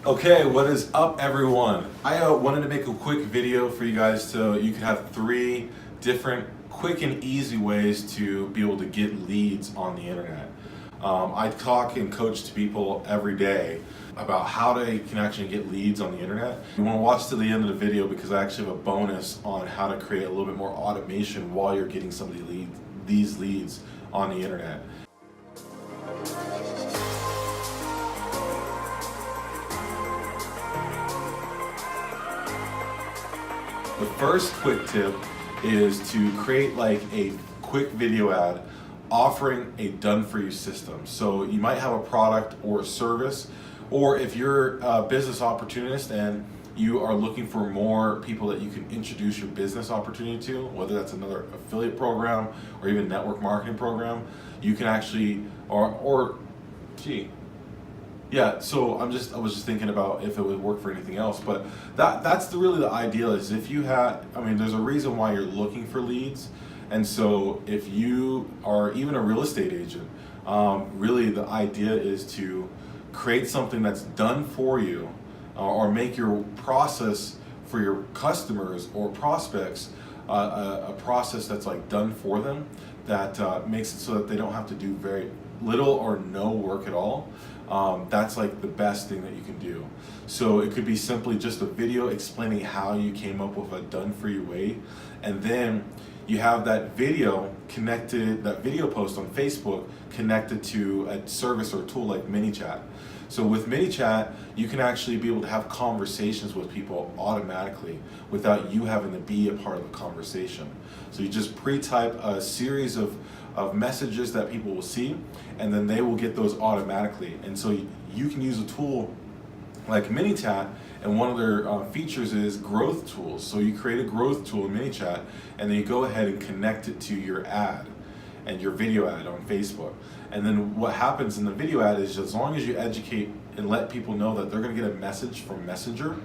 Okay, what is up, everyone? I wanted to make a quick video for you guys so you can have 3 different quick and easy ways to be able to get leads on the internet. I talk and coach to people every day about how they can actually get leads on the internet. You want to watch to the end of the video because I actually have a bonus on how to create a little bit more automation while you're getting some of these leads on the internet. The first quick tip is to create like a quick video ad offering a done-for-you system. So you might have a product or a service, or if you're a business opportunist and you are looking for more people that you can introduce your business opportunity to, whether that's another affiliate program or even network marketing program, you can actually, yeah, so I was just thinking about if it would work for anything else, but that's really the ideal is if you had, there's a reason why you're looking for leads, and so if you are even a real estate agent, really the idea is to create something that's done for you, or make your process for your customers or prospects a process that's like done for them, that makes it so that they don't have to do very little or no work at all. That's like the best thing that you can do. So it could be simply just a video explaining how you came up with a done-for-you way, and then you have that video connected, that video post on Facebook connected to a service or tool like ManyChat. So with ManyChat, you can actually be able to have conversations with people automatically without you having to be a part of the conversation. So you just pre-type a series of messages that people will see, and then they will get those automatically. And so you can use a tool like ManyChat, and one of their features is growth tools. So you create a growth tool in ManyChat, and then you go ahead and connect it to your ad and your video ad on Facebook. And then what happens in the video ad is, as long as you educate and let people know that they're going to get a message from Messenger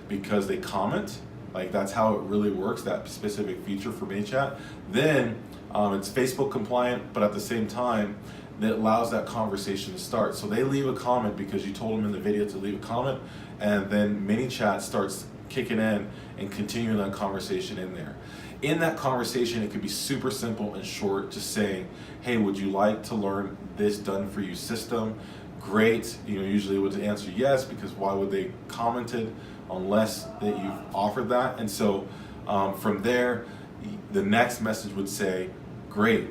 because they comment, like that's how it really works, that specific feature for ManyChat, then it's Facebook compliant, but at the same time, that allows that conversation to start. So they leave a comment because you told them in the video to leave a comment, and then ManyChat starts kicking in and continuing that conversation in there. In that conversation, it could be super simple and short, just saying, hey, would you like to learn this done-for-you system? Great, usually would answer yes, because why would they commented unless that you've offered that? And so from there, the next message would say, great,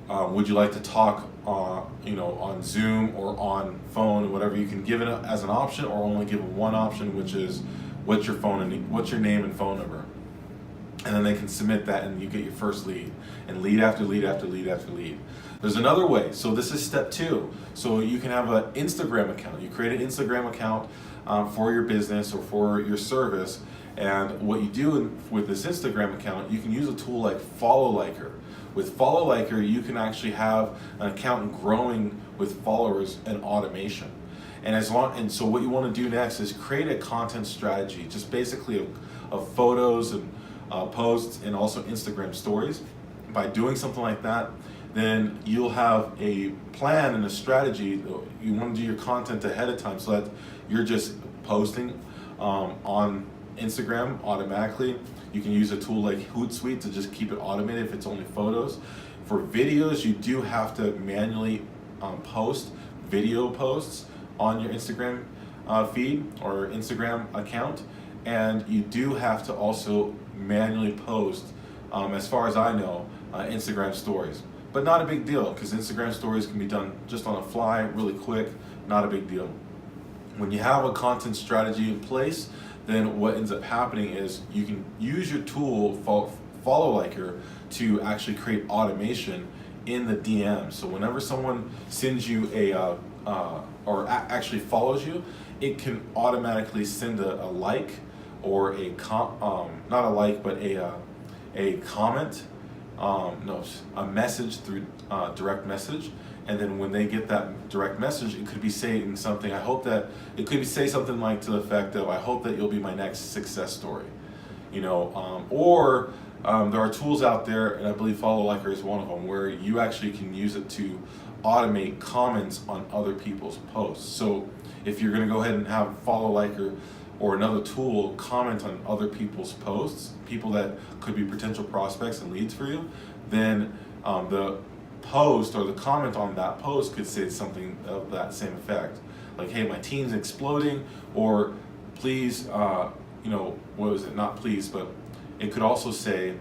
would you like to talk on Zoom or on phone or whatever? You can give it as an option, or only give one option, which is what's your name and phone number. And then they can submit that, and you get your first lead, and lead after lead after lead after lead. There's another way. So this is step 2. So you can have an Instagram account. You create an Instagram account for your business or for your service, and what you do with this Instagram account, you can use a tool like Follow Liker. With Follow Liker, you can actually have an account growing with followers and automation. And so what you want to do next is create a content strategy, just basically of photos and posts, and also Instagram stories. By doing something like that, then you'll have a plan and a strategy. You want to do your content ahead of time so that you're just posting on Instagram automatically. You can use a tool like Hootsuite to just keep it automated if it's only photos. For videos, you do have to manually post video posts on your Instagram feed or Instagram account, and you do have to also manually post, as far as I know, Instagram stories. But not a big deal, because Instagram stories can be done just on a fly, really quick, not a big deal. When you have a content strategy in place, then what ends up happening is you can use your tool, Follow Liker, to actually create automation in the DM. So whenever someone sends you actually follows you, it can automatically send a like, or not a like, but a comment, a message through direct message. And then when they get that direct message, it could be saying something. Say something like to the effect of, I hope that you'll be my next success story. Or there are tools out there, and I believe Follow Liker is one of them, where you actually can use it to automate comments on other people's posts. So if you're going to go ahead and have follow, like, or another tool comment on other people's posts, people that could be potential prospects and leads for you, then the post or the comment on that post could say something of that same effect, like, hey, my team's exploding, or please, what was it, not please, but it could also say,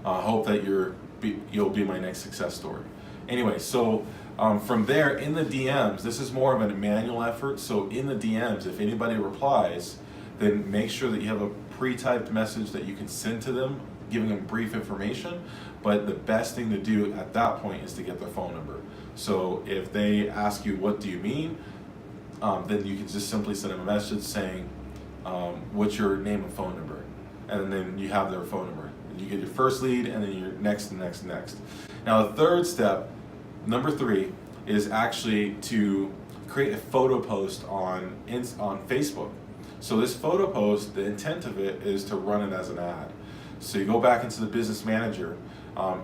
hope that you'll be my next success story. Anyway, so from there, in the DMs, this is more of a manual effort. So in the DMs, if anybody replies, then make sure that you have a pre-typed message that you can send to them, giving them brief information. But the best thing to do at that point is to get their phone number. So if they ask you, what do you mean? Then you can just simply send them a message saying, what's your name and phone number? And then you have their phone number. You get your first lead, and then your next. Now the third step, number 3, is actually to create a photo post on Facebook. So this photo post, the intent of it is to run it as an ad. So you go back into the Business Manager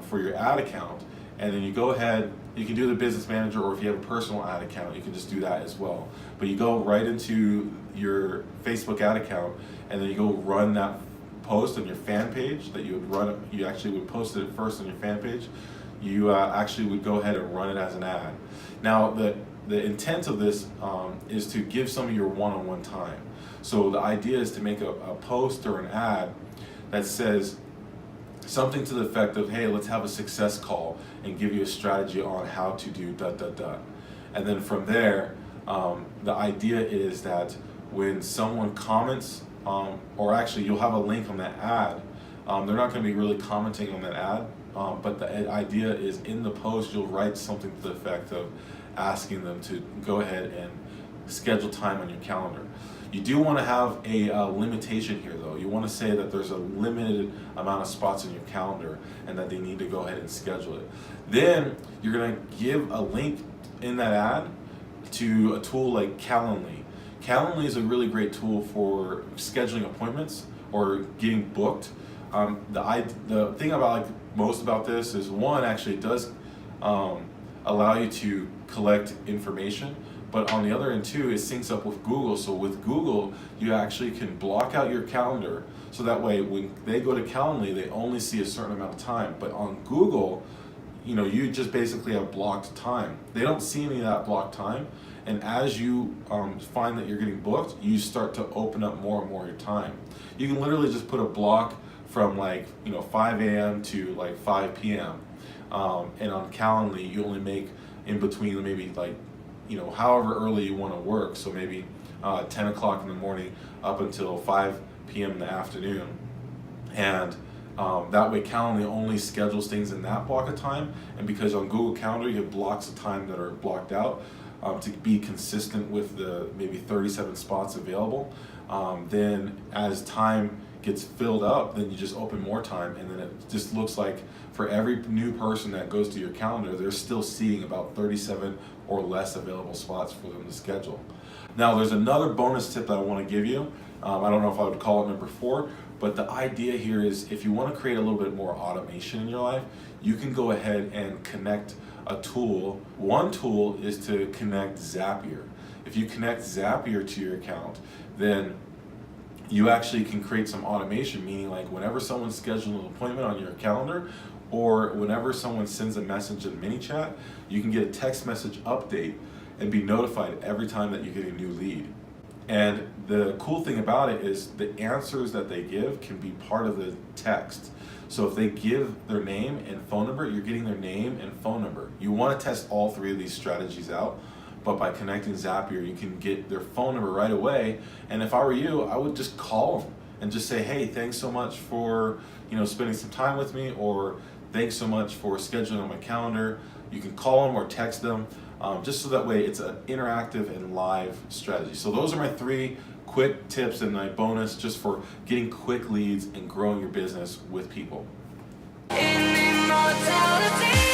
for your ad account, and then you go ahead, you can do the Business Manager, or if you have a personal ad account, you can just do that as well. But you go right into your Facebook ad account, and then you go run that post on your fan page that you would run. You actually would post it first on your fan page. You actually would go ahead and run it as an ad. Now the intent of this is to give some of your one-on-one time. So the idea is to make a post or an ad that says something to the effect of, hey, let's have a success call and give you a strategy on how to do ... And then from there, the idea is that when someone comments, or actually you'll have a link on that ad, they're not going to be really commenting on that ad, but the idea is in the post you'll write something to the effect of asking them to go ahead and schedule time on your calendar. You do want to have a limitation here though. You want to say that there's a limited amount of spots in your calendar and that they need to go ahead and schedule it. Then you're going to give a link in that ad to a tool like Calendly. Calendly is a really great tool for scheduling appointments or getting booked. The thing I like most about this is, one, actually it does allow you to collect information, but on the other end too, it syncs up with Google. So with Google, you actually can block out your calendar, so that way when they go to Calendly, they only see a certain amount of time. But on Google, you just basically have blocked time. They don't see any of that blocked time. And as you find that you're getting booked, you start to open up more and more of your time. You can literally just put a block from 5 a.m. to 5 p.m. And on Calendly, you only make in between maybe however early you want to work. So maybe 10 o'clock in the morning up until 5 p.m. in the afternoon. And that way Calendly only schedules things in that block of time. And because on Google Calendar, you have blocks of time that are blocked out, to be consistent with the maybe 37 spots available. Then as time gets filled up, then you just open more time, and then it just looks like for every new person that goes to your calendar, they're still seeing about 37 or less available spots for them to schedule. Now there's another bonus tip that I want to give you. I don't know if I would call it number 4, but the idea here is if you want to create a little bit more automation in your life, you can go ahead and connect a tool. One tool is to connect Zapier. If you connect Zapier to your account, then you actually can create some automation, meaning whenever someone schedules an appointment on your calendar, or whenever someone sends a message in ManyChat, you can get a text message update and be notified every time that you get a new lead. And the cool thing about it is the answers that they give can be part of the text. So if they give their name and phone number, you're getting their name and phone number. You want to test all 3 of these strategies out, but by connecting Zapier, you can get their phone number right away. And if I were you, I would just call them and just say, hey, thanks so much for spending some time with me, or thanks so much for scheduling on my calendar. You can call them or text them, just so that way it's an interactive and live strategy. So those are my 3 quick tips and my bonus just for getting quick leads and growing your business with people. In immortality.